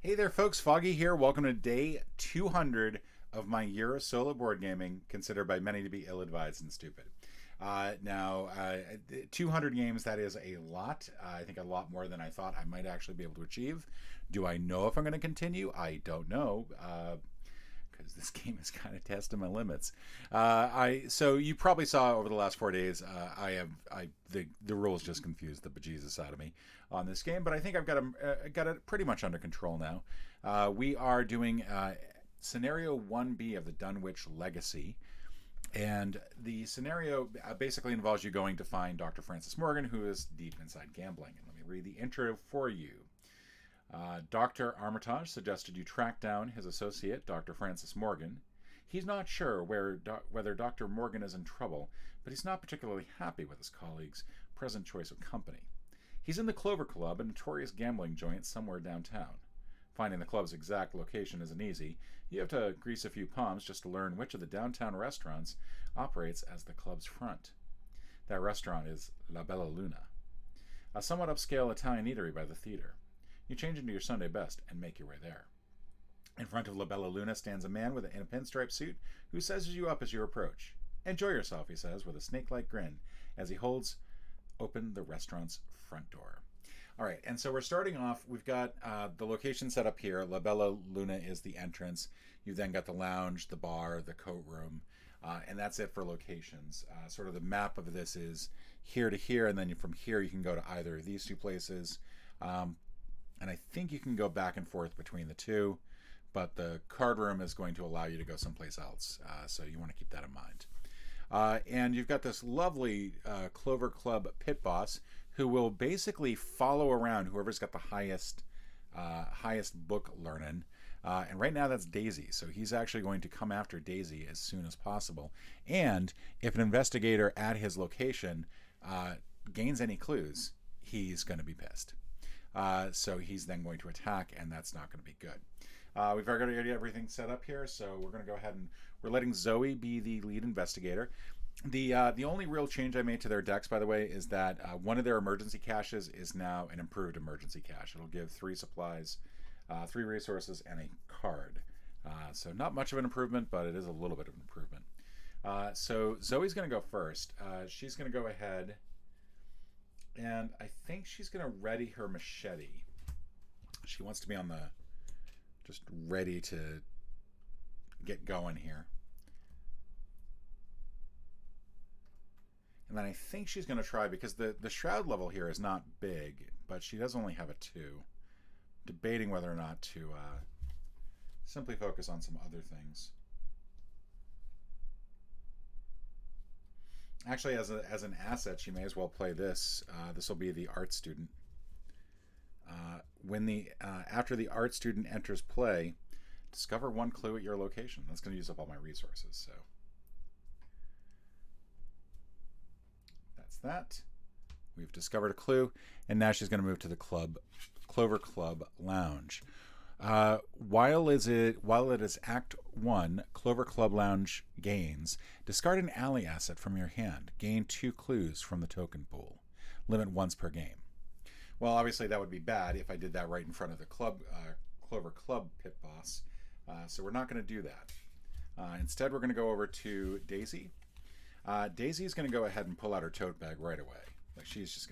Hey there, folks. Foggy here. Welcome to day 200 of my year of solo board gaming, considered by many to be ill-advised and stupid. 200 games, that is a lot. I think a lot more than I thought I might actually be able to achieve. Do I know if I'm going to continue? I don't know. Because this game is kind of testing my limits. So you probably saw over the last 4 days, the rules just confused the bejesus out of me on this game, but I think I've got it pretty much under control now. We are doing scenario 1B of the Dunwich Legacy. And the scenario basically involves you going to find Dr. Francis Morgan, who is deep inside gambling. And let me read the intro for you. Dr. Armitage suggested you track down his associate, Dr. Francis Morgan. He's not sure whether Dr. Morgan is in trouble, but he's not particularly happy with his colleague's present choice of company. He's in the Clover Club, a notorious gambling joint somewhere downtown. Finding the club's exact location isn't easy. You have to grease a few palms just to learn which of the downtown restaurants operates as the club's front. That restaurant is La Bella Luna, a somewhat upscale Italian eatery by the theater. You change into your Sunday best and make your way there. In front of La Bella Luna stands a man in a pinstripe suit who sizes you up as you approach. Enjoy yourself, he says, with a snake-like grin as he holds open the restaurant's front door. All right, and so we're starting off. We've got the location set up here. La Bella Luna is the entrance. You've then got the lounge, the bar, the coat room, and that's it for locations. Sort of the map of this is here to here, and then from here you can go to either of these two places. And I think you can go back and forth between the two, but the card room is going to allow you to go someplace else. So you want to keep that in mind. And you've got this lovely Clover Club pit boss who will basically follow around whoever's got the highest book learning. And right now that's Daisy. So he's actually going to come after Daisy as soon as possible. And if an investigator at his location gains any clues, he's going to be pissed. So he's then going to attack, and that's not going to be good. We've already got everything set up here, so we're going to go ahead and we're letting Zoe be the lead investigator. The only real change I made to their decks, by the way, is that one of their emergency caches is now an improved emergency cache. It'll give 3 supplies, 3 resources, and a card. So not much of an improvement, but it is a little bit of an improvement. So Zoe's going to go first. She's going to go ahead, and I think she's going to ready her machete. She wants to be on just ready to get going here. And then I think she's going to try, because the shroud level here is not big, but she does only have a 2. Debating whether or not to simply focus on some other things. Actually, as an asset, she may as well play this. This will be the art student. After the art student enters play, discover 1 clue at your location. That's going to use up all my resources. So that's that. We've discovered a clue, and now she's going to move to the Clover Club Lounge. While it is Act 1, Clover Club Lounge gains, discard an alley asset from your hand. Gain 2 clues from the token pool. Limit once per game. Well, obviously that would be bad if I did that right in front of the Clover Club pit boss. So we're not going to do that. Instead, we're going to go over to Daisy. Daisy is going to go ahead and pull out her tote bag right away. Like she just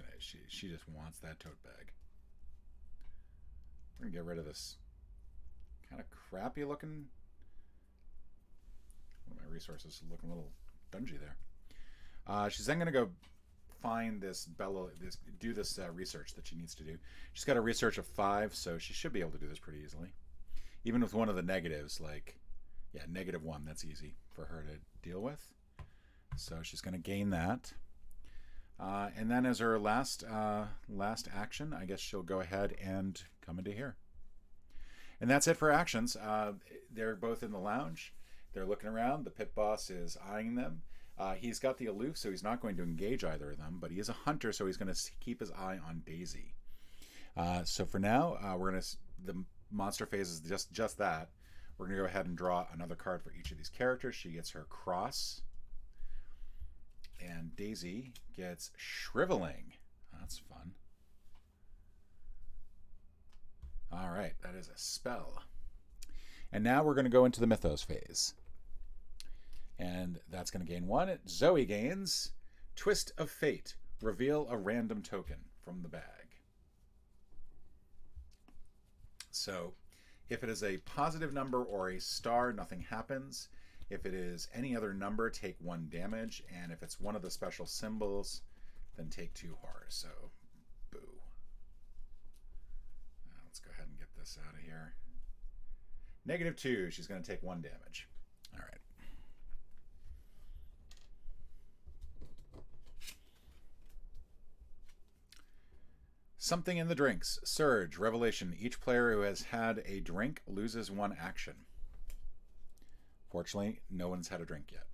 wants that tote bag. We're going to get rid of this kind of crappy looking. One of my resources is looking a little dungy there. She's then going to go find this research that she needs to do. She's got a research of 5, so she should be able to do this pretty easily. Even with one of the negatives, -1, that's easy for her to deal with. So she's going to gain that. And then as her last action, I guess she'll go ahead and come into here. And that's it for actions. They're both in the lounge. They're looking around. The pit boss is eyeing them. He's got the aloof, so he's not going to engage either of them, but he is a hunter, so he's going to keep his eye on Daisy. So for now, the monster phase is just that. We're going to go ahead and draw another card for each of these characters. She gets her cross, and Daisy gets shriveling. That's fun. All right, that is a spell. And now we're going to go into the Mythos Phase. And that's going to gain 1. Zoe gains Twist of Fate. Reveal a random token from the bag. So if it is a positive number or a star, nothing happens. If it is any other number, take 1 damage. And if it's one of the special symbols, then take 2 horrors. So, boo. Now let's go ahead and get this out of here. -2, she's going to take 1 damage. All right. Something in the drinks. Surge. Revelation. Each player who has had a drink loses 1 action. Fortunately, no one's had a drink yet.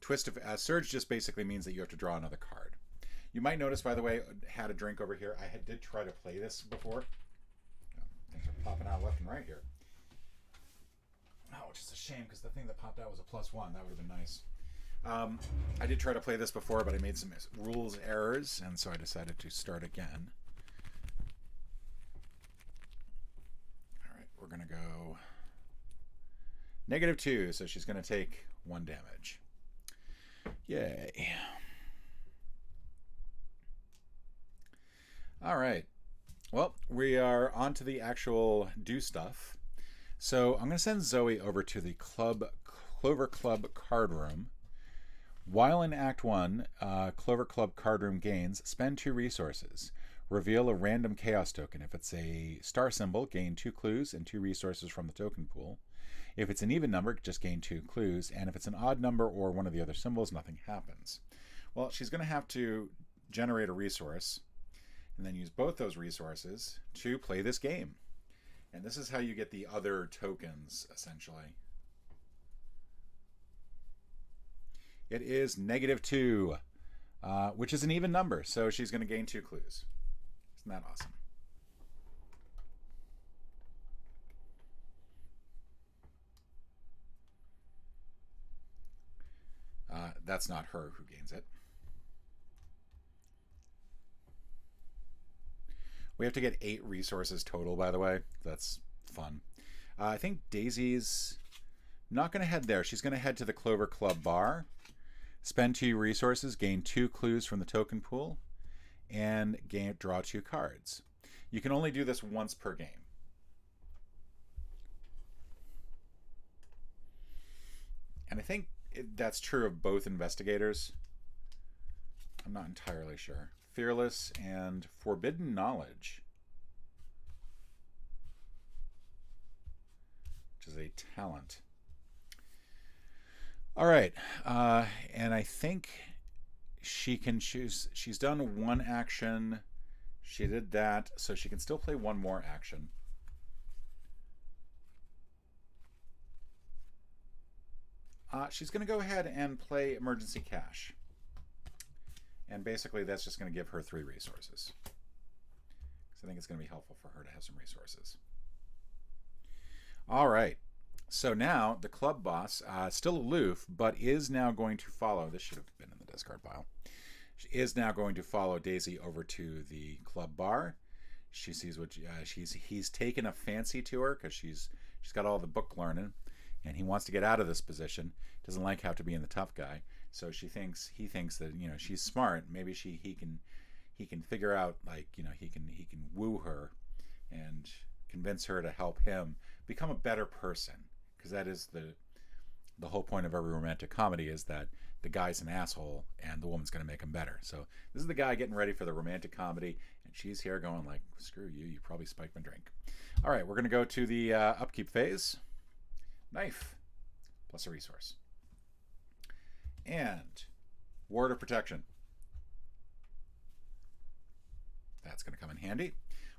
Twist of Surge just basically means that you have to draw another card. You might notice, by the way, had a drink over here. I did try to play this before. Things are popping out left and right here. Oh, which is a shame because the thing that popped out was a +1. That would have been nice. I did try to play this before, but I made some rules errors, and so I decided to start again. All right, we're going to go -2, so she's going to take 1 damage. Yay. All right. Well, we are on to the actual do stuff. So I'm going to send Zoe over to the Clover Club card room. While in Act 1, Clover Club card room gains, spend 2 resources. Reveal a random chaos token. If it's a star symbol, gain 2 clues and 2 resources from the token pool. If it's an even number, just gain 2 clues. And if it's an odd number or one of the other symbols, nothing happens. Well, she's going to have to generate a resource and then use both those resources to play this game. And this is how you get the other tokens, essentially. It is -2, which is an even number, so she's going to gain 2 clues. Isn't that awesome? That's not her who gains it. We have to get 8 resources total, by the way. That's fun. I think Daisy's not going to head there. She's going to head to the Clover Club bar, spend 2 resources, gain 2 clues from the token pool, and draw 2 cards. You can only do this once per game. And I think that's true of both investigators. I'm not entirely sure. Fearless and Forbidden Knowledge, which is a talent. All right, and I think she can choose. She's done 1 action. She did that, so she can still play 1 more action. She's going to go ahead and play Emergency Cash. And basically, that's just going to give her 3 resources. So I think it's going to be helpful for her to have some resources. All right. So now the club boss, still aloof, but is now going to follow. This should have been in the discard pile. She is now going to follow Daisy over to the club bar. She sees what he's taken a fancy to her because she's got all the book learning, and he wants to get out of this position. Doesn't like how to be in the tough guy. So he thinks that she's smart. Maybe he can figure out, like, he can woo her and convince her to help him become a better person, because that is the whole point of every romantic comedy, is that the guy's an asshole and the woman's going to make him better. So this is the guy getting ready for the romantic comedy, and she's here going like, screw you, you probably spiked my drink. All right, we're going to go to the upkeep phase. Knife plus a resource. And Ward of Protection. That's going to come in handy.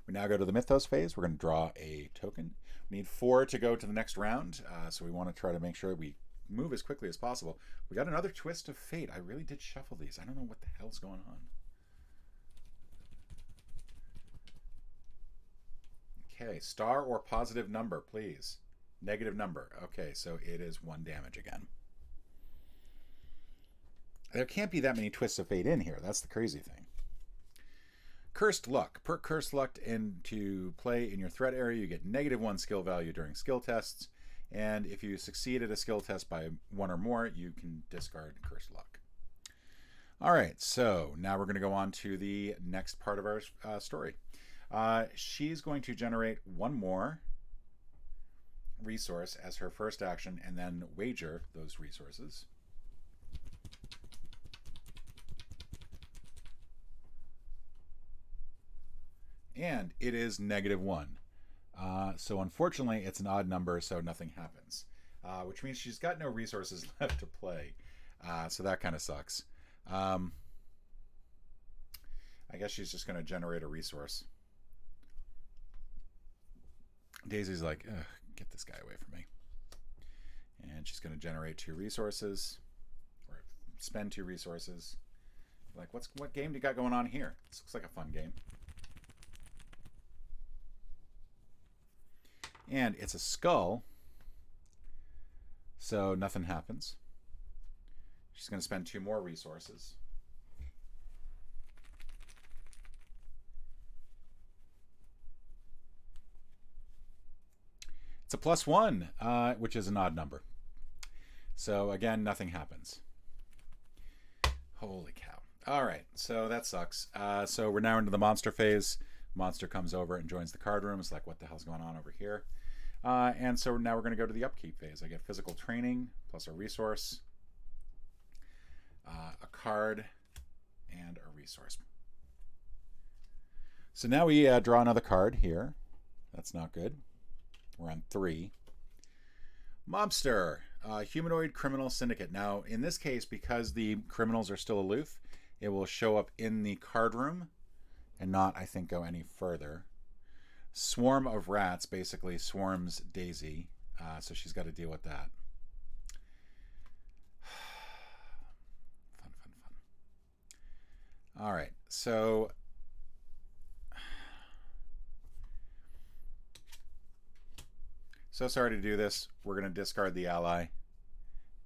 We now go to the Mythos phase. We're going to draw a token. We need 4 to go to the next round, so we want to try to make sure we move as quickly as possible. We got another Twist of Fate. I really did shuffle these. I don't know what the hell's going on. Okay, star or positive number, please. Negative number. Okay, so it is 1 damage again. There can't be that many Twists of Fate in here. That's the crazy thing. Cursed Luck. Put Cursed Luck into play in your threat area. You get -1 skill value during skill tests. And if you succeed at a skill test by 1 or more, you can discard Cursed Luck. All right, so now we're going to go on to the next part of our story. She's going to generate 1 more resource as her first action and then wager those resources. And it is -1. So unfortunately, it's an odd number, so nothing happens. Which means she's got no resources left to play. So that kind of sucks. I guess she's just going to generate a resource. Daisy's like, ugh, get this guy away from me. And she's going to generate 2 resources. Or spend 2 resources. Like, what game do you got going on here? This looks like a fun game. And it's a skull, so nothing happens. She's going to spend 2 more resources. It's a +1, which is an odd number. So again, nothing happens. Holy cow. All right, so that sucks. So we're now into the monster phase. Monster comes over and joins the card room. It's like, what the hell's going on over here? And so now we're going to go to the upkeep phase. I get physical training plus a resource, a card, and a resource. So now we draw another card here. That's not good. We're on 3. Mobster, humanoid criminal syndicate. Now, in this case, because the criminals are still aloof, it will show up in the card room and not, I think, go any further. Swarm of rats basically swarms Daisy, so she's got to deal with that. Fun. All right, so sorry to do this. We're going to discard the ally,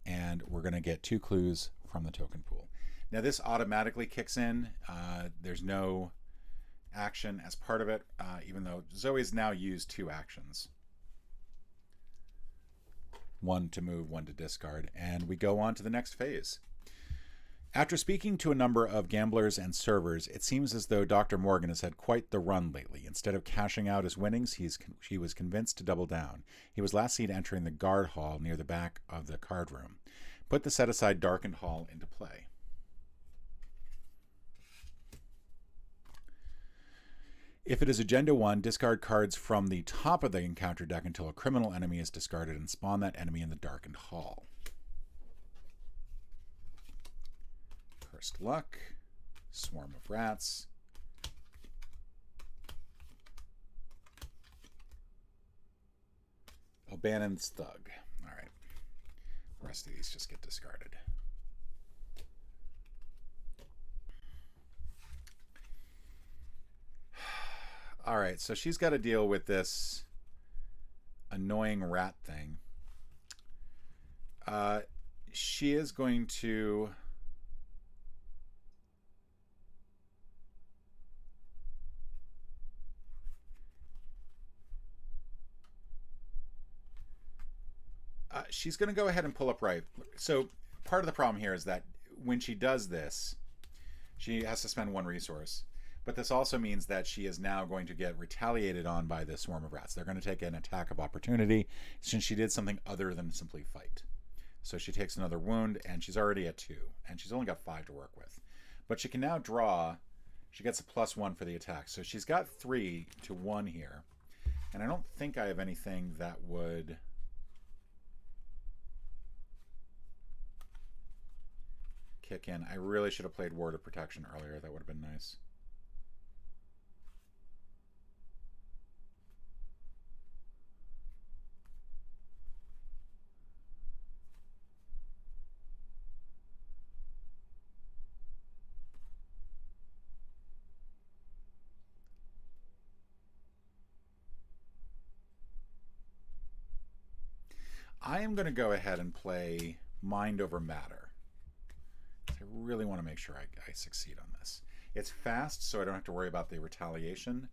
and we're going to get 2 clues from the token pool. Now this automatically kicks in. There's no action as part of it, even though Zoe's now used 2 actions. 1 to move, 1 to discard, and we go on to the next phase. After speaking to a number of gamblers and servers, it seems as though Dr. Morgan has had quite the run lately. Instead of cashing out his winnings, he was convinced to double down. He was last seen entering the guard hall near the back of the card room. Put the set-aside darkened hall into play. If it is Agenda 1, discard cards from the top of the encounter deck until a criminal enemy is discarded and spawn that enemy in the darkened hall. Cursed Luck, Swarm of Rats, O'Bannon's Thug. All right. The rest of these just get discarded. All right, so she's got to deal with this annoying rat thing. She is going to... she's going to go ahead and pull up right. So part of the problem here is that when she does this, she has to spend 1 resource. But this also means that she is now going to get retaliated on by this swarm of rats. They're going to take an attack of opportunity since she did something other than simply fight. So she takes another wound, and she's already at 2. And she's only got 5 to work with. But she can now draw. She gets a +1 for the attack. So she's got 3 to 1 here. And I don't think I have anything that would... kick in. I really should have played Ward of Protection earlier. That would have been nice. I am going to go ahead and play Mind Over Matter. I really want to make sure I succeed on this. It's fast, so I don't have to worry about the retaliation.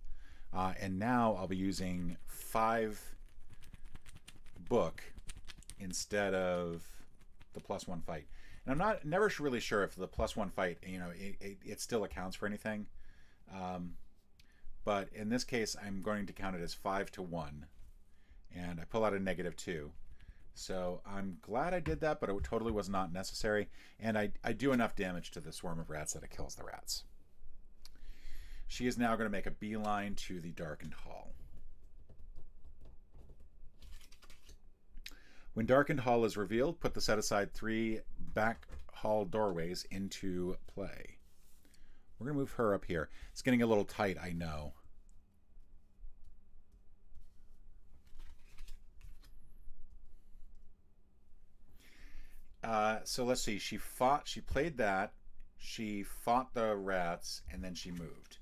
And now I'll be using 5 book instead of the +1 fight. And I'm never really sure if the +1 fight, it still accounts for anything. But in this case, I'm going to count it as 5 to 1. And I pull out a -2. So I'm glad I did that, but it totally was not necessary. And I do enough damage to the swarm of rats that it kills the rats. She is now going to make a beeline to the darkened hall. When darkened hall is revealed, put the set aside 3 back hall doorways into play. We're going to move her up here. It's getting a little tight, I know. So let's see. She played that. She fought the rats, and then she moved.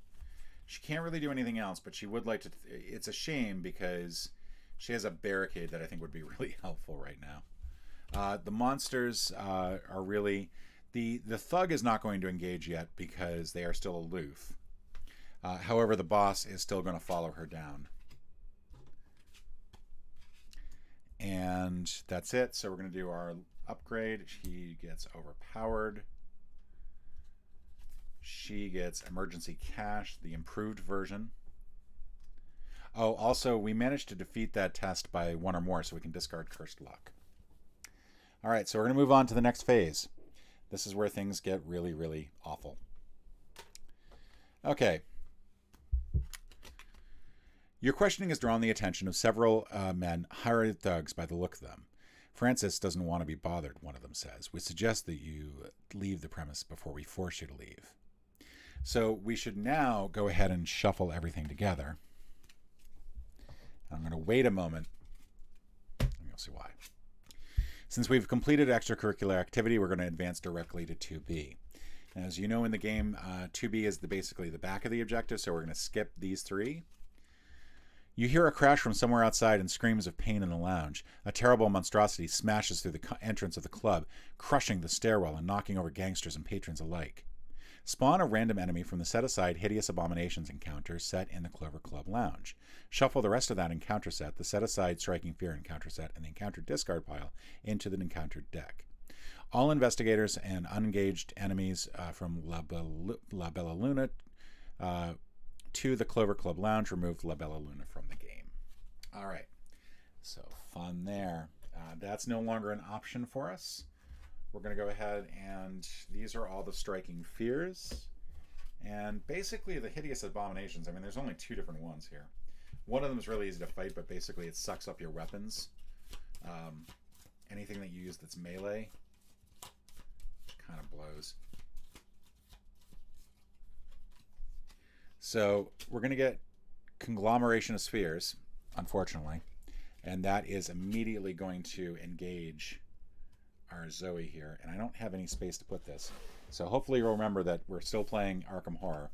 She can't really do anything else, but she would like to. It's a shame because she has a barricade that I think would be really helpful right now. The monsters are really... The thug is not going to engage yet because they are still aloof. However, the boss is still going to follow her down. And that's it. So we're going to do our upgrade. She gets overpowered. She gets emergency cash, the improved version. Oh, also, we managed to defeat that test by 1 or more, so we can discard Cursed Luck. All right, so we're going to move on to the next phase. This is where things get really, really awful. Okay. Your questioning has drawn the attention of several men, hired thugs by the look of them. Francis doesn't want to be bothered, one of them says. We suggest that you leave the premise before we force you to leave. So we should now go ahead and shuffle everything together. I'm going to wait a moment, and you'll see why. Since we've completed extracurricular activity, we're going to advance directly to 2B. And as you know in the game, 2B is basically the back of the objective, so we're going to skip these 3. You hear a crash from somewhere outside and screams of pain in the lounge. A terrible monstrosity smashes through the entrance of the club, crushing the stairwell and knocking over gangsters and patrons alike. Spawn a random enemy from the set-aside Hideous Abominations encounter set in the Clover Club Lounge. Shuffle the rest of that encounter set, the set-aside Striking Fear encounter set, and the encounter discard pile into the encountered deck. All investigators and unengaged enemies from La Bella Luna to the Clover Club Lounge, remove La Bella Luna from the game. All right, so fun there. That's no longer an option for us. We're going to go ahead and these are all the Striking Fears. And basically the Hideous Abominations, I mean, there's only 2 different ones here. One of them is really easy to fight, but basically it sucks up your weapons. Anything that you use that's melee kind of blows. So we're going to get Conglomeration of Spheres, unfortunately. And that is immediately going to engage our Zoe here, and I don't have any space to put this. So hopefully you'll remember that we're still playing Arkham Horror.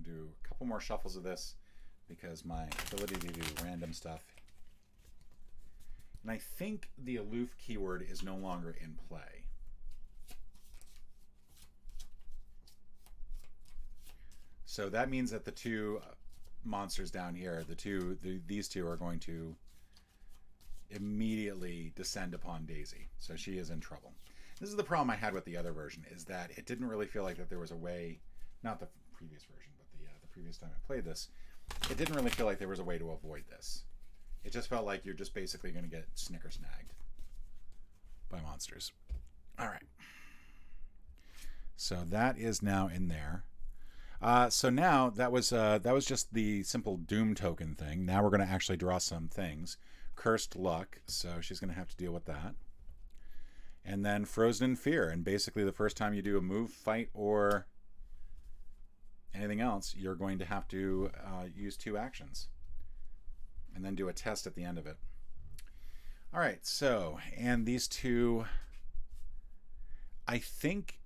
Do a couple more shuffles of this because my ability to do random stuff. And I think the aloof keyword is no longer in play. So that means that the 2 monsters down here, these 2 are going to immediately descend upon Daisy. So she is in trouble. This is the problem I had with the other version, is that it didn't really feel like that there was a way, not the previous version, but the previous time I played this, it didn't really feel like there was a way to avoid this. It just felt like you're just basically going to get snicker-snagged by monsters. All right. So that is now in there. So now that was just the simple Doom token thing. Now we're going to actually draw some things. Cursed Luck, so she's going to have to deal with that. And then Frozen in Fear, and basically the first time you do a move, fight, or anything else, you're going to have to use 2 actions. and then do a test at the end of it. All right, so, and these two, I think,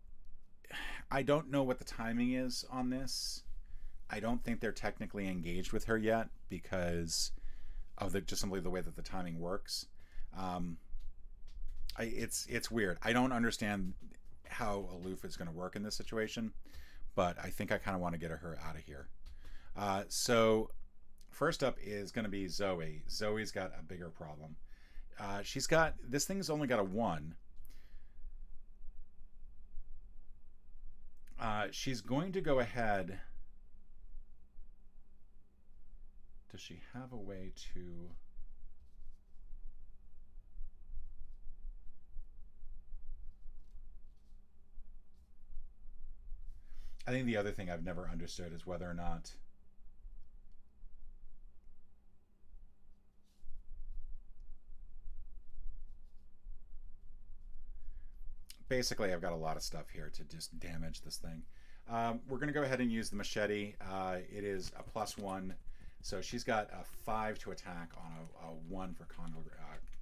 I don't know what the timing is on this. I don't think they're technically engaged with her yet because of just simply the way that the timing works. It's weird. I don't understand how aloof is going to work in this situation, but I think I kind of want to get her out of here. So first up is going to be Zoe. Zoe's got a bigger problem. This thing's only got a 1. She's going to go ahead. Does she have a way to... I think the other thing I've never understood is whether or not basically I've got a lot of stuff here to just damage this thing. We're going to go ahead and use the machete. It is a +1, so she's got a 5 to attack on a 1 for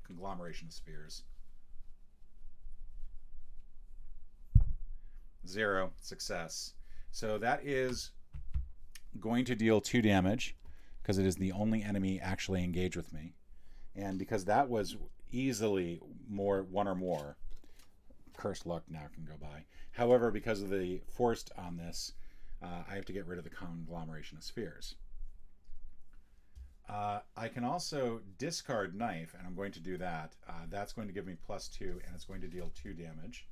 conglomeration of spheres. 0, success. So that is going to deal 2 damage because it is the only enemy actually engaged with me. And because that was easily 1 or more, cursed luck now can go by. However, because of the forced on this, I have to get rid of the conglomeration of spheres. I can also discard knife, and I'm going to do that. That's going to give me +2, and it's going to deal 2 damage.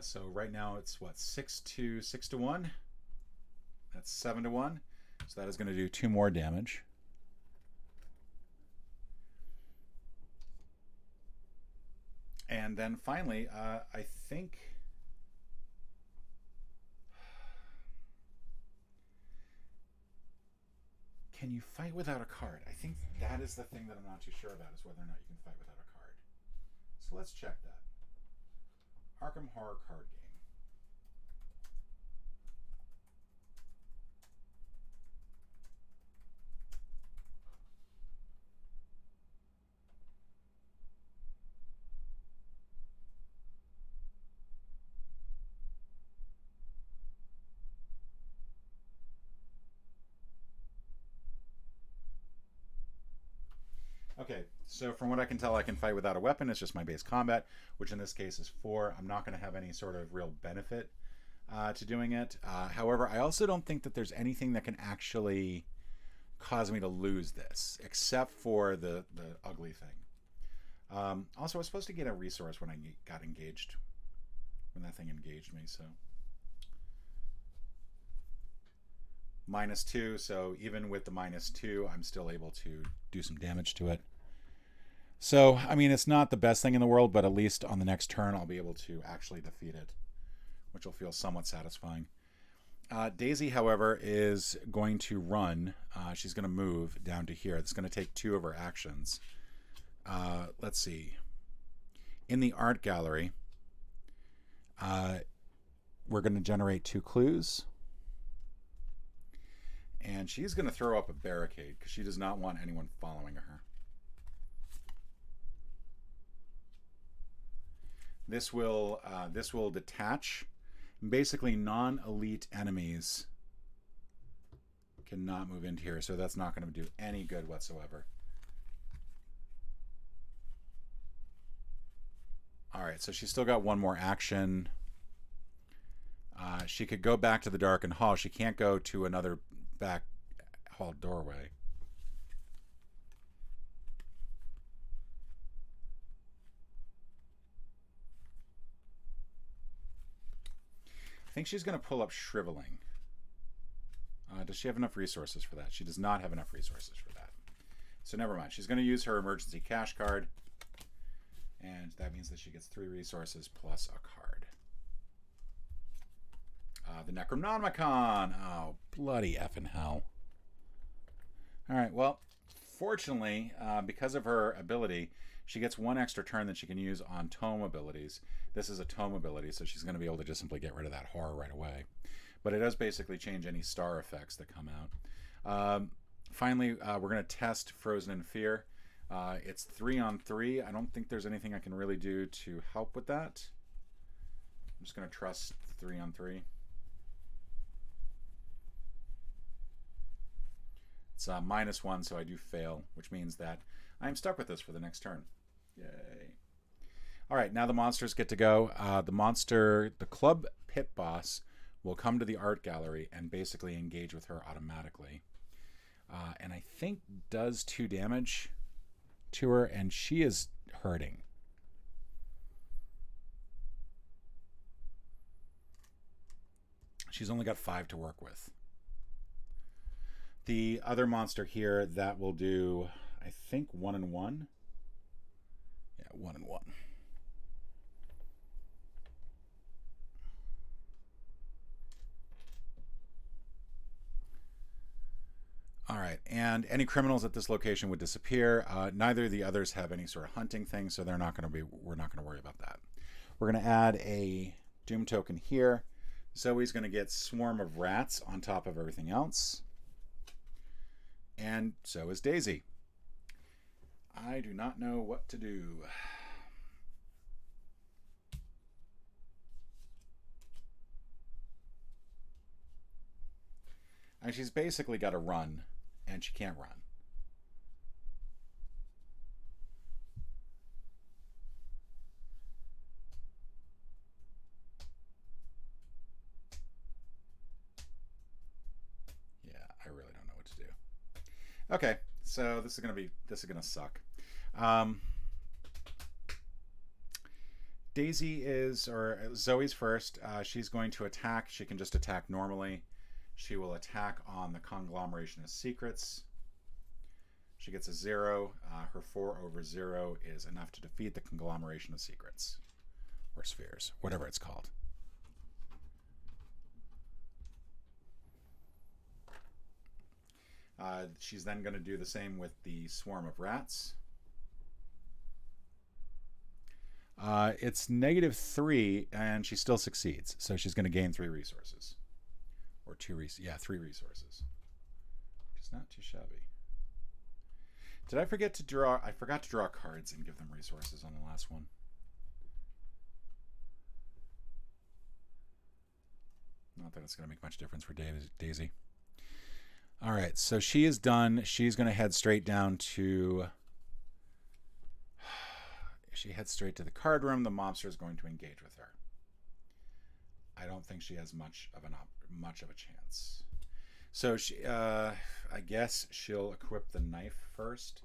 So right now it's what, 6 to 1? That's 7 to 1. So that is going to do 2 more damage. And then finally, I think... Can you fight without a card? I think that is the thing that I'm not too sure about, is whether or not you can fight without a card. So let's check that. Arkham Horror card game. Okay, so from what I can tell, I can fight without a weapon. It's just my base combat, which in this case is 4. I'm not going to have any sort of real benefit to doing it. However, I also don't think that there's anything that can actually cause me to lose this, except for the ugly thing. Also, I was supposed to get a resource when I got engaged, when that thing engaged me, so... -2, so even with the -2, I'm still able to do some damage to it. So, I mean, it's not the best thing in the world, but at least on the next turn, I'll be able to actually defeat it, which will feel somewhat satisfying. Daisy, however, is going to run. She's going to move down to here. It's going to take 2 of her actions. Let's see. In the art gallery, we're going to generate 2 clues. And she's going to throw up a barricade because she does not want anyone following her. This will detach. Basically, non-elite enemies cannot move into here, so that's not going to do any good whatsoever. All right, so she's still got 1 more action. She could go back to the darkened hall. She can't go to another back hall doorway. I think she's going to pull up Shriveling. Does she have enough resources for that? She does not have enough resources for that. So never mind. She's going to use her emergency cash card. And that means that she gets 3 resources plus a card. The Necronomicon. Oh, bloody effing hell. All right, well, unfortunately, because of her ability, she gets one extra turn that she can use on tome abilities. This is a tome ability, so she's going to be able to just simply get rid of that horror right away. But it does basically change any star effects that come out. Finally, we're going to test Frozen in Fear. It's 3-on-3. I don't think there's anything I can really do to help with that. I'm just going to trust 3-on-3. It's -1, so I do fail, which means that I'm stuck with this for the next turn. Yay. All right, now the monsters get to go. The club pit boss will come to the art gallery and basically engage with her automatically. And I think does 2 damage to her, and she is hurting. She's only got 5 to work with. The other monster here, that will do, I think, 1-1. Yeah, 1-1. All right, and any criminals at this location would disappear. Neither of the others have any sort of hunting thing, so we're not going to worry about that. We're going to add a Doom token here. Zoe's going to get Swarm of Rats on top of everything else. And so is Daisy. I do not know what to do. And she's basically got to run, and she can't run. Yeah, I really don't know what to do. Okay, so this is gonna suck. Zoe's first. She's going to attack. She can just attack normally. She will attack on the Conglomeration of Secrets. She gets a 0. Her 4/0 is enough to defeat the Conglomeration of Secrets. Or Spheres, whatever it's called. She's then going to do the same with the Swarm of Rats. It's -3, and she still succeeds. So she's going to gain 3 resources. Or 3 resources. Which is not too shabby. Did I forget to draw? I forgot to draw cards and give them resources on the last one. Not that it's going to make much difference for Daisy. All right, so she is done. She's going to head straight down to... She heads straight to the card room. The monster is going to engage with her. I don't think she has much of a chance. So she, I guess she'll equip the knife first.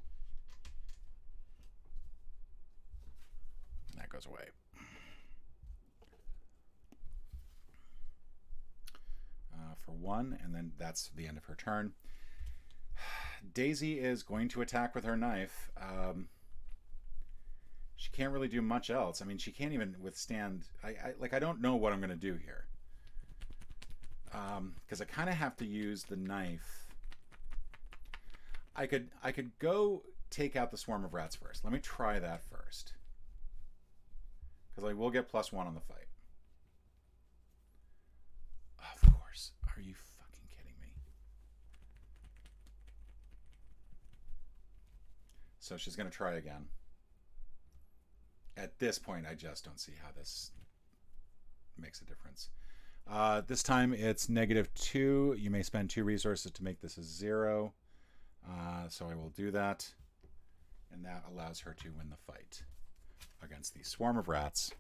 And that goes away. For 1, and then that's the end of her turn. Daisy is going to attack with her knife. She can't really do much else. I mean, she can't even withstand... I don't know what I'm going to do here. Because I kind of have to use the knife. I could go take out the Swarm of Rats first. Let me try that first. Because I will get +1 on the fight. Of course. Are you fucking kidding me? So she's going to try again. At this point, I just don't see how this makes a difference. This time it's -2. You may spend 2 resources to make this a 0. So I will do that. And that allows her to win the fight against the Swarm of Rats.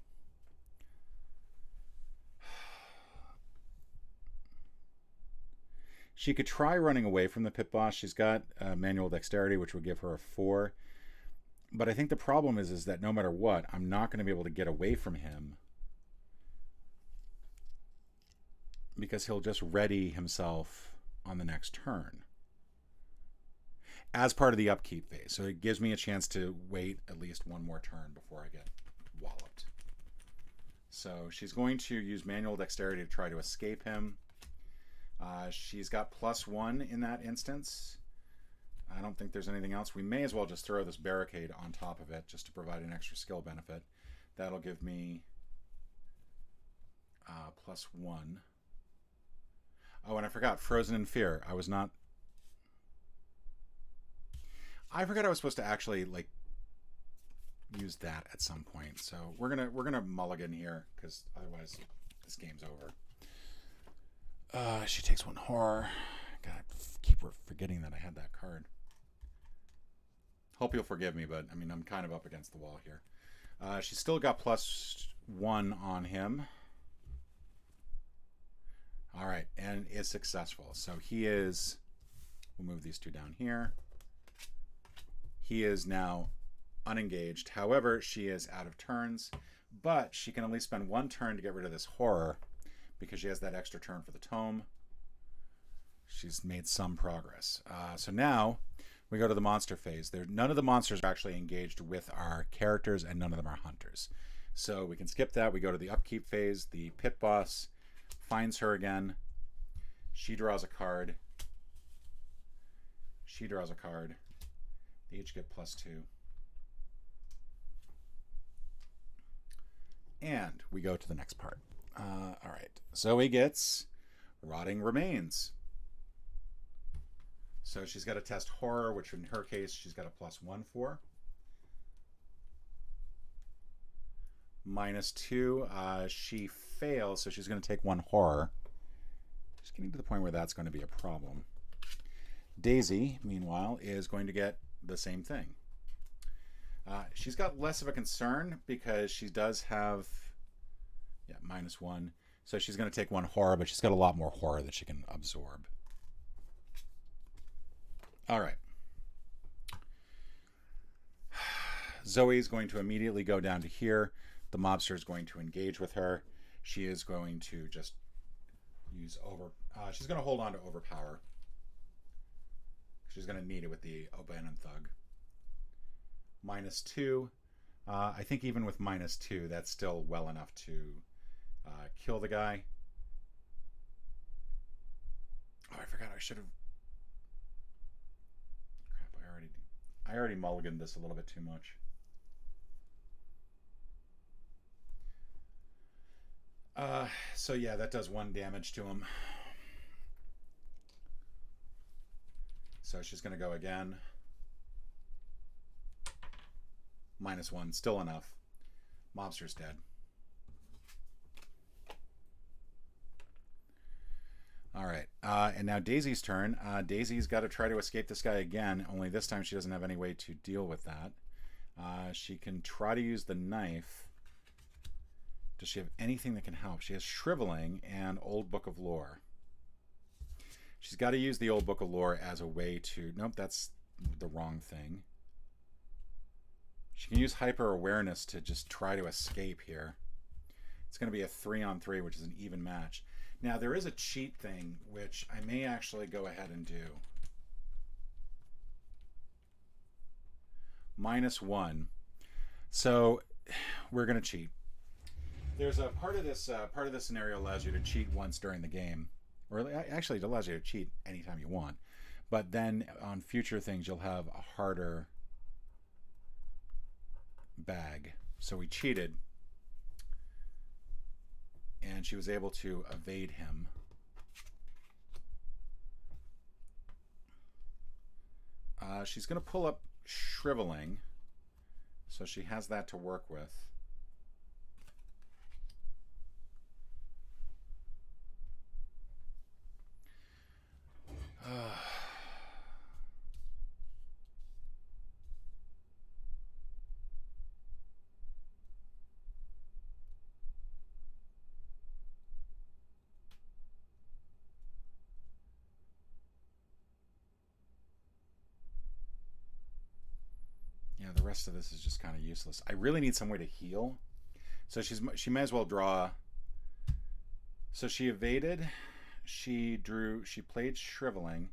She could try running away from the pit boss. She's got manual dexterity, which would give her a 4. But I think the problem is that no matter what, I'm not going to be able to get away from him. Because he'll just ready himself on the next turn. As part of the upkeep phase. So it gives me a chance to wait at least 1 more turn before I get walloped. So she's going to use manual dexterity to try to escape him. She's got +1 in that instance. I don't think there's anything else. We may as well just throw this barricade on top of it just to provide an extra skill benefit. That'll give me +1. Oh, and I forgot Frozen in Fear. I forgot I was supposed to actually like use that at some point. So we're gonna mulligan here because otherwise this game's over. She takes 1 horror. God, I keep forgetting that I had that card. Hope you'll forgive me, but I mean I'm kind of up against the wall here. She's still got +1 on him. All right, and is successful. So he is, we'll move these 2 down here. He is now unengaged. However, she is out of turns, but she can at least spend 1 turn to get rid of this horror because she has that extra turn for the tome. She's made some progress. So now we go to the monster phase. None of the monsters are actually engaged with our characters, and none of them are hunters. So we can skip that. We go to the upkeep phase. The pit boss finds her again. She draws a card. She draws a card. They each get +2. And we go to the next part. All right. Zoe gets Rotting Remains. So she's got to test horror, which in her case, she's got a +1 for. -2. She fails, so she's going to take 1 horror. Just getting to the point where that's going to be a problem. Daisy, meanwhile, is going to get the same thing. She's got less of a concern because she does have, -1. So she's going to take 1 horror, but she's got a lot more horror that she can absorb. All right. Zoe's going to immediately go down to here. The mobster is going to engage with her. She is going to just use she's going to hold on to overpower. She's going to need it with the abandoned thug. -2. I think even with -2, that's still well enough to kill the guy. Oh, I forgot. I should have. Crap! I already mulliganed this a little bit too much. So yeah, that does 1 damage to him. So she's going to go again. -1, still enough. Mobster's dead. All right, and now Daisy's turn. Daisy's got to try to escape this guy again, only this time she doesn't have any way to deal with that. She can try to use the knife. Does she have anything that can help? She has Shriveling and Old Book of Lore. She's got to use the Old Book of Lore as a way to... Nope, that's the wrong thing. She can use Hyper Awareness to just try to escape here. It's going to be a 3-on-3, which is an even match. Now, there is a cheat thing, which I may actually go ahead and do. -1. So, we're going to cheat. There's a part of this scenario allows you to cheat once during the game. Or actually, it allows you to cheat anytime you want. But then on future things, you'll have a harder bag. So we cheated. And she was able to evade him. She's going to pull up Shriveling. So she has that to work with. Yeah, the rest of this is just kind of useless. I really need some way to heal. So she may as well draw. So she evaded. She played Shriveling.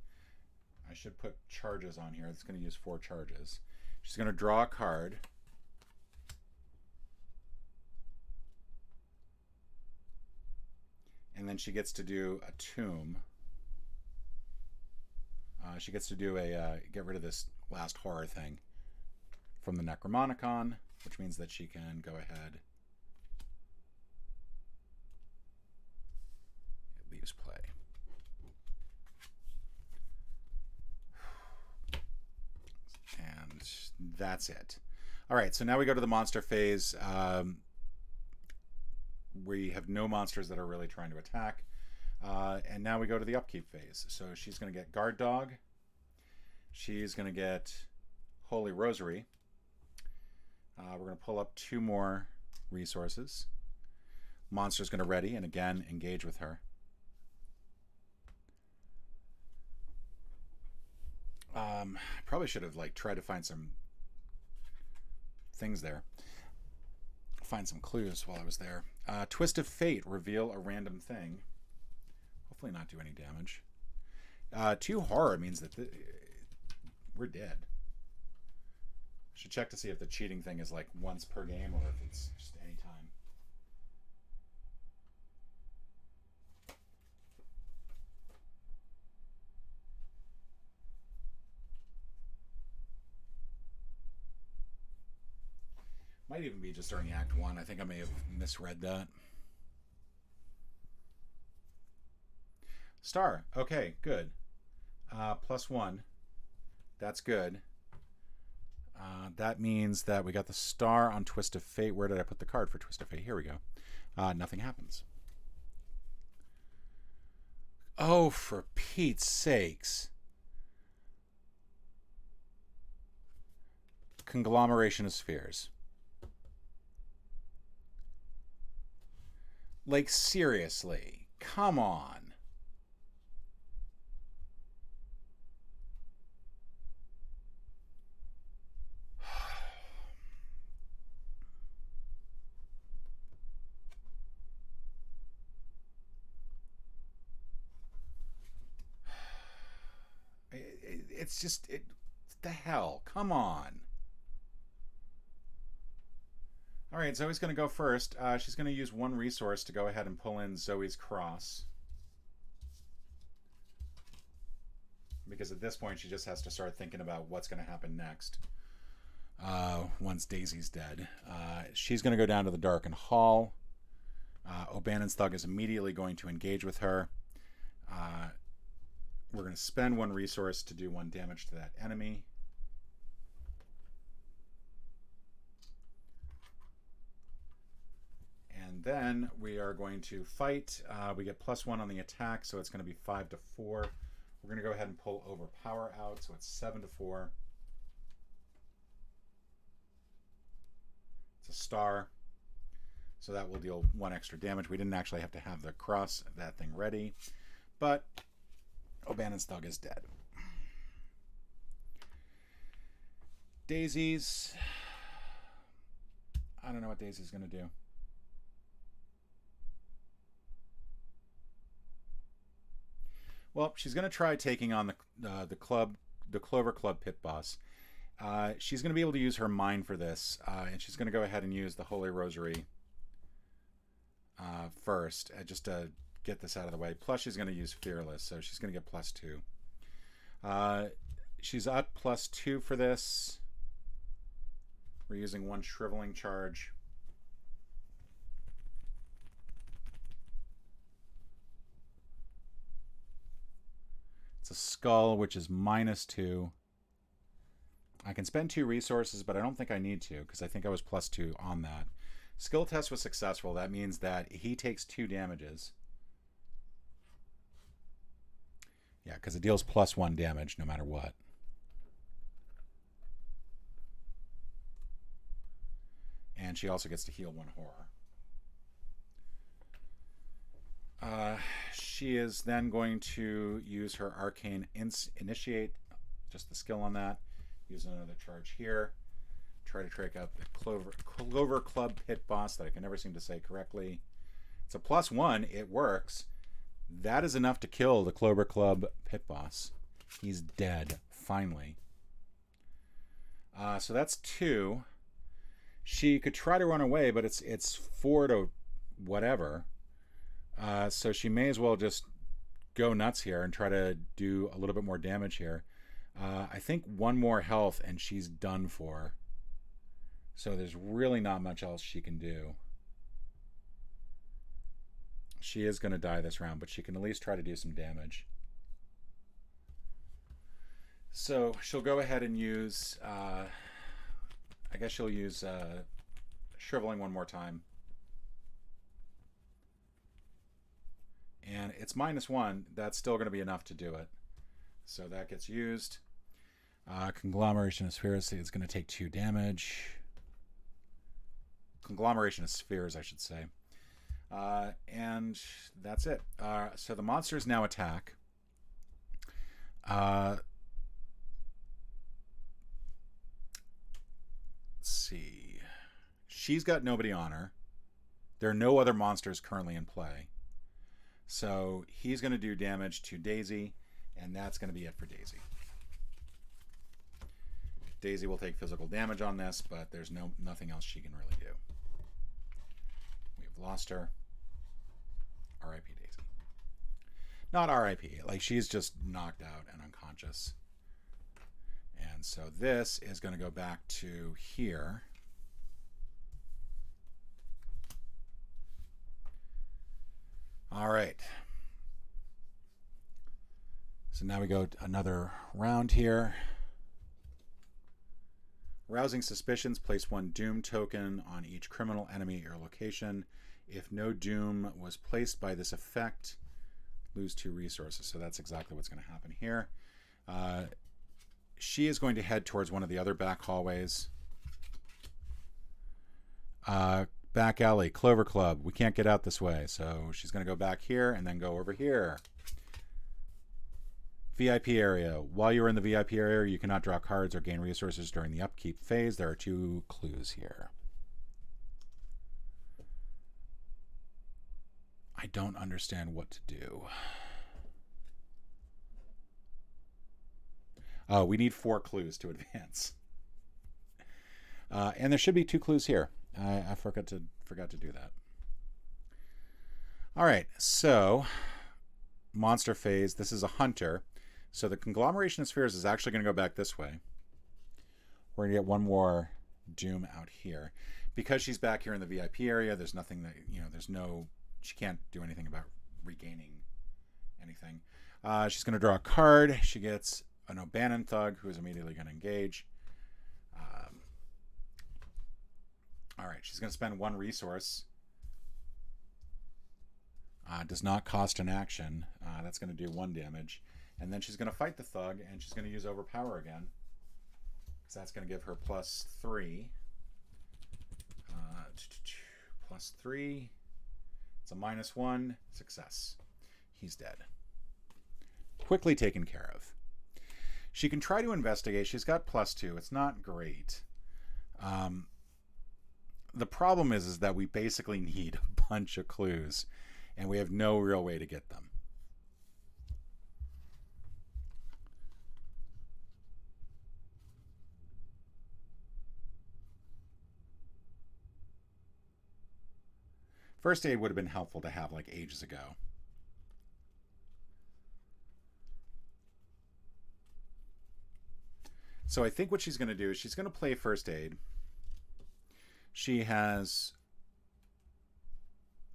I should put charges on here. It's going to use 4 charges. She's going to draw a card. And then she gets to do a tomb. She gets to do a get rid of this last horror thing from the Necromonicon, which means that she can go ahead. It leaves play. And that's it. All right, so now we go to the monster phase. We have no monsters that are really trying to attack. And now we go to the upkeep phase. So she's going to get Guard Dog. She's going to get Holy Rosary. We're going to pull up 2 more resources. Monster's going to ready and again engage with her. Probably should have tried to find some things there. Find some clues while I was there. Twist of Fate. Reveal a random thing. Hopefully not do any damage. 2 horror means that we're dead. Should check to see if the cheating thing is once per game or if it's just any time. Might even be just during Act 1. I think I may have misread that. Star. Okay, good. +1. That's good. That means that we got the star on Twist of Fate. Where did I put the card for Twist of Fate? Here we go. Nothing happens. Oh, for Pete's sakes. Conglomeration of Spheres. Seriously. Come on. It's just, the hell, come on. All right, Zoe's going to go first. She's going to use 1 resource to go ahead and pull in Zoe's Cross. Because at this point, she just has to start thinking about what's going to happen next once Daisy's dead. She's going to go down to the Darkened Hall. O'Bannon's Thug is immediately going to engage with her. We're going to spend 1 resource to do 1 damage to that enemy. And then we are going to fight. We get +1 on the attack, so it's going to be 5 to 4. We're going to go ahead and pull Overpower out, so it's 7 to 4. It's a star, so that will deal 1 extra damage. We didn't actually have to have the cross, that thing ready, but O'Bannon's Thug is dead. Daisy's. I don't know what Daisy's going to do. Well, she's going to try taking on the Clover Club pit boss. She's going to be able to use her mind for this, and she's going to go ahead and use the Holy Rosary first, just to get this out of the way. Plus, she's going to use Fearless, so she's going to get +2. She's at +2 for this. We're using 1 Shriveling Charge. It's a skull, which is -2. I can spend 2 resources, but I don't think I need to, because I think I was +2 on that. Skill test was successful. That means that he takes 2 damages. Yeah, because it deals +1 damage no matter what. And she also gets to heal 1 horror. She is then going to use her Arcane Initiate, just the skill on that. Use another charge here. Try to track out the Clover Club pit boss that I can never seem to say correctly. It's a +1. It works. That is enough to kill the Clover Club pit boss. He's dead, finally. So that's 2. She could try to run away, but it's 4 to whatever. So she may as well just go nuts here and try to do a little bit more damage here. I think one more health and she's done for. So there's really not much else she can do. She is going to die this round, but she can at least try to do some damage. So she'll go ahead and use, I guess she'll use Shriveling one more time. And it's -1. That's still going to be enough to do it. So that gets used. Conglomeration of Spheres is going to take 2 damage. Conglomeration of Spheres, I should say. And that's it. So the monsters now attack. Let's see. She's got nobody on her. There are no other monsters currently in play. So he's going to do damage to Daisy, and that's going to be it for Daisy. Daisy will take physical damage on this, but there's nothing else she can really do. We've lost her. R.I.P. Daisy. Not R.I.P. Like, she's just knocked out and unconscious. And so this is going to go back to here. All right. So now we go another round here. Rousing Suspicions. Place 1 Doom token on each criminal enemy at your location. If no Doom was placed by this effect, lose 2 resources. So that's exactly what's going to happen here. She is going to head towards one of the other back hallways. Back alley, Clover Club. We can't get out this way, so she's going to go back here and then go over here. VIP area. While you're in the VIP area, you cannot draw cards or gain resources during the upkeep phase. There are 2 clues here. I don't understand what to do. Oh, we need 4 clues to advance. And there should be 2 clues here. I forgot to do that. All right, so monster phase. This is a hunter. So the conglomeration of spheres is actually going to go back this way. We're going to get 1 more Doom out here. Because she's back here in the VIP area, there's nothing that, she can't do anything about regaining anything. She's going to draw a card. She gets an O'Bannon Thug, who is immediately going to engage. All right, she's going to spend 1 resource. Does not cost an action. That's going to do 1 damage. And then she's going to fight the Thug, and she's going to use Overpower again. Because that's going to give her +3. +3. It's a -1. Success. He's dead. Quickly taken care of. She can try to investigate. She's got +2. It's not great. The problem is that we basically need a bunch of clues, and we have no real way to get them. First aid would have been helpful to have like ages ago. So I think what she's going to do is she's going to play first aid. She has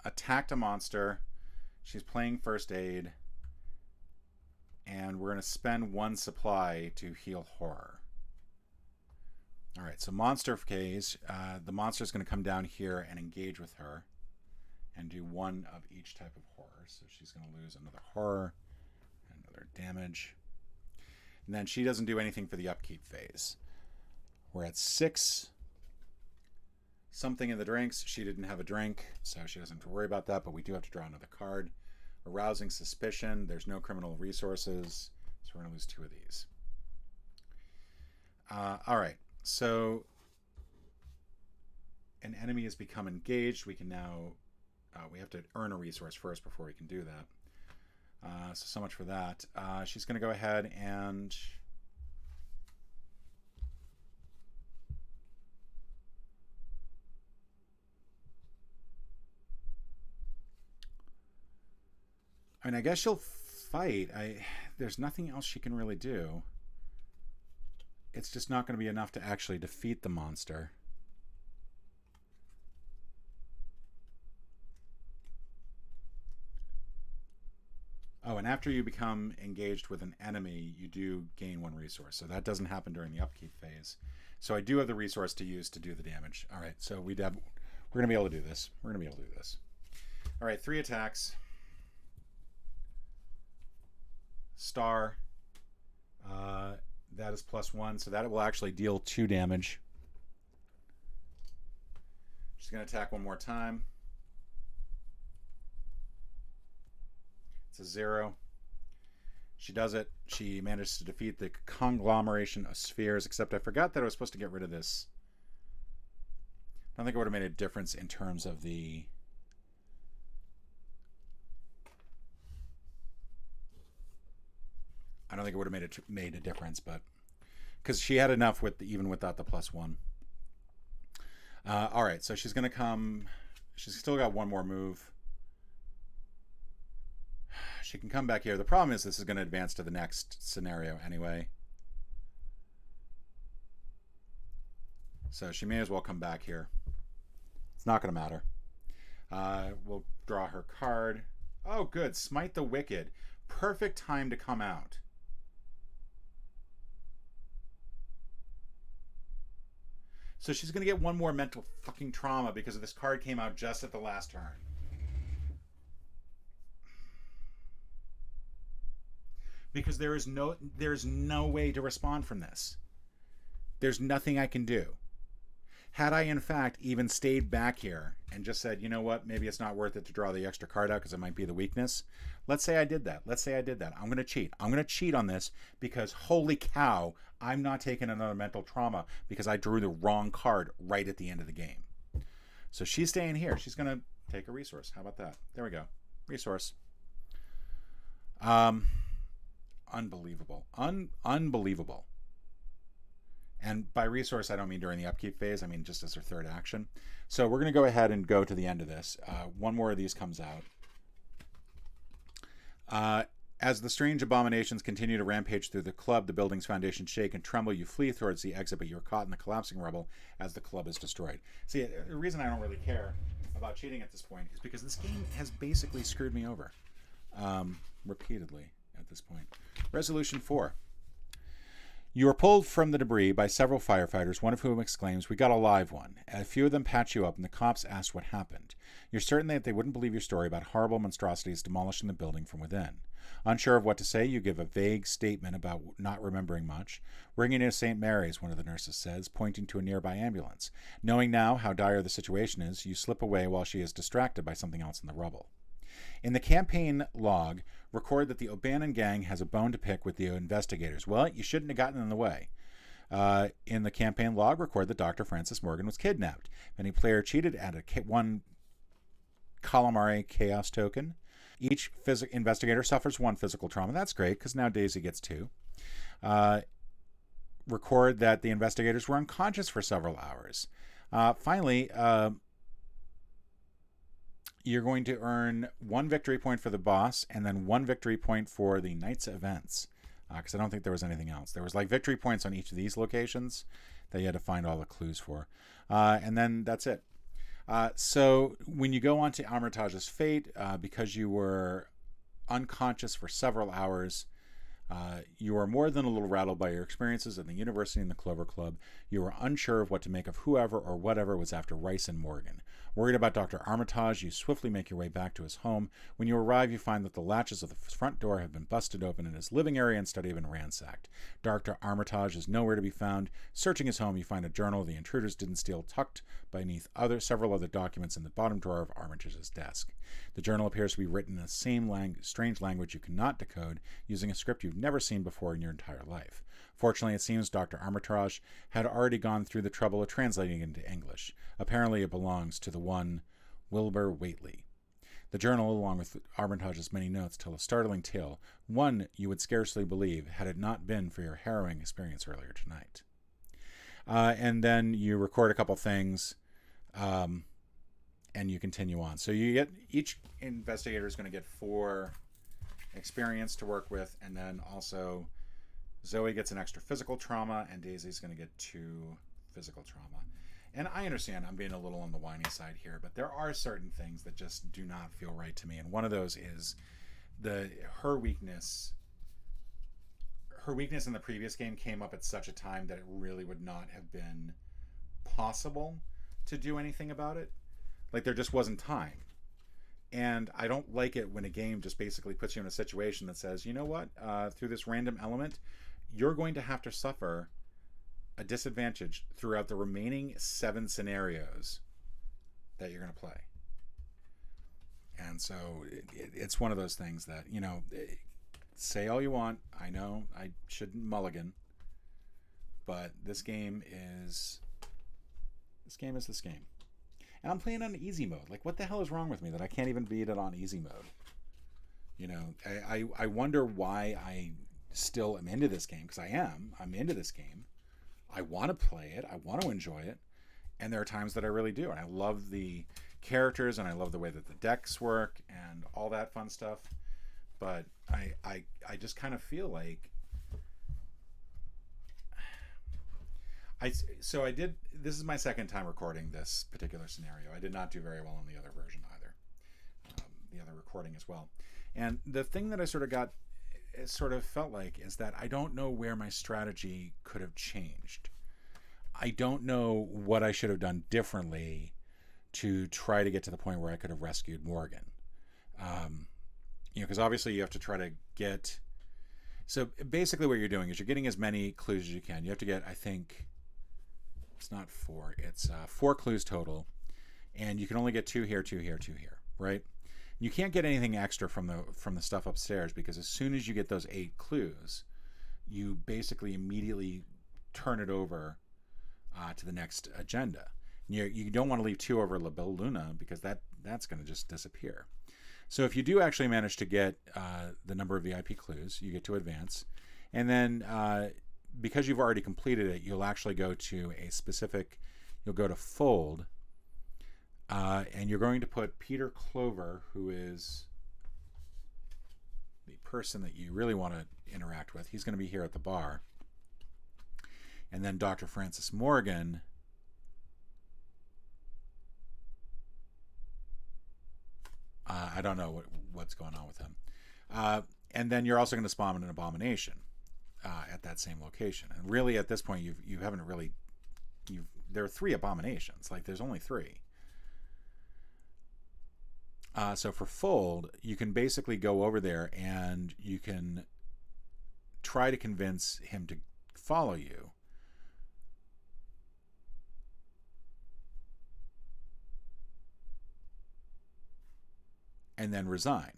attacked a monster. She's playing first aid. And we're going to spend 1 supply to heal horror. All right, so monster phase. The monster is going to come down here and engage with her and do 1 of each type of horror. So she's going to lose another horror, another damage. And then she doesn't do anything for the upkeep phase. We're at 6. Something in the drinks. She didn't have a drink, so she doesn't have to worry about that, but we do have to draw another card. Arousing Suspicion. There's no criminal resources, so we're going to lose 2 of these. All right, so an enemy has become engaged. We can now, we have to earn a resource first before we can do that. So much for that. She's going to go ahead and I guess she'll fight, there's nothing else she can really do. It's just not going to be enough to actually defeat the monster. Oh, and after you become engaged with an enemy, you do gain 1 resource. So that doesn't happen during the upkeep phase. So I do have the resource to use to do the damage. All right, so we're going to be able to do this. We're going to be able to do this. All right, 3 attacks. Star. That is +1, so that will actually deal 2 damage. She's going to attack 1 more time. It's a 0. She does it. She manages to defeat the conglomeration of spheres, except I forgot that I was supposed to get rid of this. I don't think it would have made a difference in terms of the... I don't think it would have made a difference, but because she had enough with even without the +1. All right, so she's going to come. She's still got 1 more move. She can come back here. The problem is this is going to advance to the next scenario anyway. So she may as well come back here. It's not going to matter. We'll draw her card. Oh, good. Smite the Wicked. Perfect time to come out. So she's going to get 1 more mental fucking trauma because this card came out just at the last turn. Because there's no way to respond from this. There's nothing I can do. Had I, in fact, even stayed back here and just said, you know what, maybe it's not worth it to draw the extra card out because it might be the weakness. Let's say I did that. I'm going to cheat. I'm going to cheat on this because, holy cow, I'm not taking another mental trauma because I drew the wrong card right at the end of the game. So she's staying here. She's going to take a resource. How about that? There we go. Resource. Unbelievable. Unbelievable. And by resource, I don't mean during the upkeep phase. I mean just as her 3rd action. So we're going to go ahead and go to the end of this. 1 more of these comes out. As the strange abominations continue to rampage through the club, the building's foundations shake and tremble. You flee towards the exit, but you're caught in the collapsing rubble as the club is destroyed. See, the reason I don't really care about cheating at this point is because this game has basically screwed me over repeatedly at this point. Resolution 4. You are pulled from the debris by several firefighters, one of whom exclaims, "We got a live one." A few of them patch you up, and the cops ask what happened. You're certain that they wouldn't believe your story about horrible monstrosities demolishing the building from within. Unsure of what to say, you give a vague statement about not remembering much. "Ringing in St. Mary's," one of the nurses says, pointing to a nearby ambulance. Knowing now how dire the situation is, you slip away while she is distracted by something else in the rubble. In the campaign log, record that the O'Bannon gang has a bone to pick with the investigators. Well, you shouldn't have gotten in the way. In the campaign log, record that Dr. Francis Morgan was kidnapped. If any player cheated, add a 1 Calamari Chaos token. Each investigator suffers 1 physical trauma. That's great, because now Daisy gets 2. Record that the investigators were unconscious for several hours. Finally, you're going to earn 1 victory point for the boss and then 1 victory point for the night's events. Because I don't think there was anything else. There was like victory points on each of these locations that you had to find all the clues for. And then that's it. So when you go on to Amitaj's fate, because you were unconscious for several hours, you are more than a little rattled by your experiences at the university and the Clover Club. You are unsure of what to make of whoever or whatever was after Rice and Morgan. Worried about Dr. Armitage, you swiftly make your way back to his home. When you arrive, you find that the latches of the front door have been busted open and his living area and study have been ransacked. Dr. Armitage is nowhere to be found. Searching his home, you find a journal the intruders didn't steal tucked beneath several other documents in the bottom drawer of Armitage's desk. The journal appears to be written in the same strange language you cannot decode, using a script you've never seen before in your entire life. Fortunately, it seems Dr. Armitage had already gone through the trouble of translating it into English. Apparently, it belongs to the one Wilbur Whately. The journal, along with Armitage's many notes, tell a startling tale, one you would scarcely believe had it not been for your harrowing experience earlier tonight. And then you record a couple things, and you continue on. So you get, each investigator is going to get 4 experience to work with, and then also Zoe gets an extra physical trauma, and Daisy's going to get 2 physical trauma. And I understand I'm being a little on the whiny side here, but there are certain things that just do not feel right to me. And one of those is her weakness. Her weakness in the previous game came up at such a time that it really would not have been possible to do anything about it. Like, there just wasn't time. And I don't like it when a game just basically puts you in a situation that says, you know what, through this random element, you're going to have to suffer a disadvantage throughout the remaining 7 scenarios that you're going to play. And so it's one of those things that, you know, say all you want. I know I shouldn't mulligan, but this game is this game. And I'm playing on easy mode. Like, what the hell is wrong with me that I can't even beat it on easy mode? You know, I wonder why I still am into this game, because I'm into this game. I want to play it. I want to enjoy it. And there are times that I really do. And I love the characters, and I love the way that the decks work and all that fun stuff. But I just kind of feel like this is my second time recording this particular scenario. I did not do very well on the other version either. The other recording as well. And the thing that I sort of felt like is that I don't know where my strategy could have changed. I don't know what I should have done differently to try to get to the point where I could have rescued Morgan. You know, because obviously you have to try to get... So basically what you're doing is you're getting as many clues as you can. You have to get, I think, it's not 4, it's 4 clues total. And you can only get 2 here, 2 here, 2 here, right? You can't get anything extra from the stuff upstairs, because as soon as you get those 8 clues, you basically immediately turn it over to the next agenda. You don't want to leave 2 over La Bella Luna, because that's going to just disappear. So if you do actually manage to get the number of VIP clues, you get to advance. And then because you've already completed it, you'll actually go to you'll go to Fold, and you're going to put Peter Clover, who is the person that you really want to interact with. He's going to be here at the bar. And then Dr. Francis Morgan... I don't know what's going on with him. And then you're also going to spawn an abomination at that same location. And really, at this point, you haven't really... there are 3 abominations. Like, there's only 3. So for Fold, you can basically go over there and you can try to convince him to follow you. And then resign.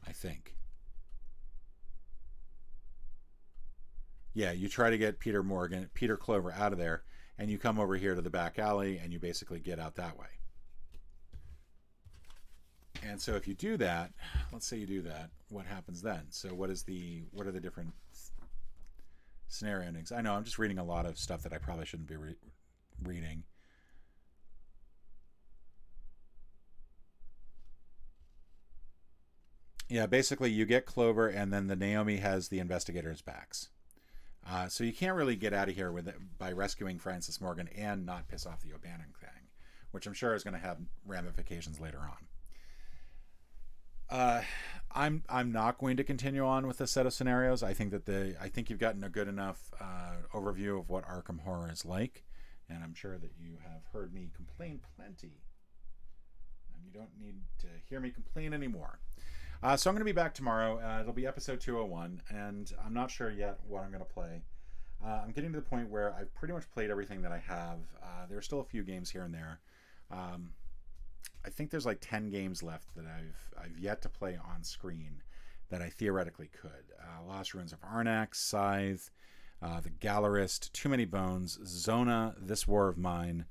I think. Yeah, you try to get Peter Clover out of there, and you come over here to the back alley, and you basically get out that way. And so if you do that, let's say you do that, what happens then? So what are the different scenario endings? I know I'm just reading a lot of stuff that I probably shouldn't be reading. Yeah, basically you get Clover, and then the Naomi has the investigators' backs. So you can't really get out of here with it by rescuing Francis Morgan and not piss off the O'Bannon thing, which I'm sure is going to have ramifications later on. I'm not going to continue on with this set of scenarios. I think you've gotten a good enough overview of what Arkham Horror is like, and I'm sure that you have heard me complain plenty, and you don't need to hear me complain anymore. So I'm going to be back tomorrow. It'll be episode 201, and I'm not sure yet what I'm going to play. I'm getting to the point where I've pretty much played everything that I have. There are still a few games here and there. I think there's like 10 games left that I've yet to play on screen that I theoretically could. Lost Ruins of Arnak, Scythe, The Gallerist, Too Many Bones, Zona, This War of Mine,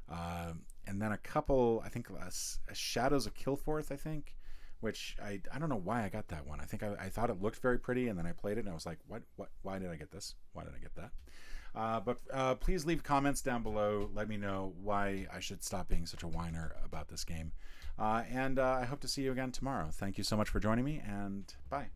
and then a couple, I think, Shadows of Kilforth, I think, which I don't know why I got that one. I think I thought it looked very pretty, and then I played it, and I was like, why did I get this? Why did I get that? But please leave comments down below. Let me know why I should stop being such a whiner about this game. And I hope to see you again tomorrow. Thank you so much for joining me, and bye.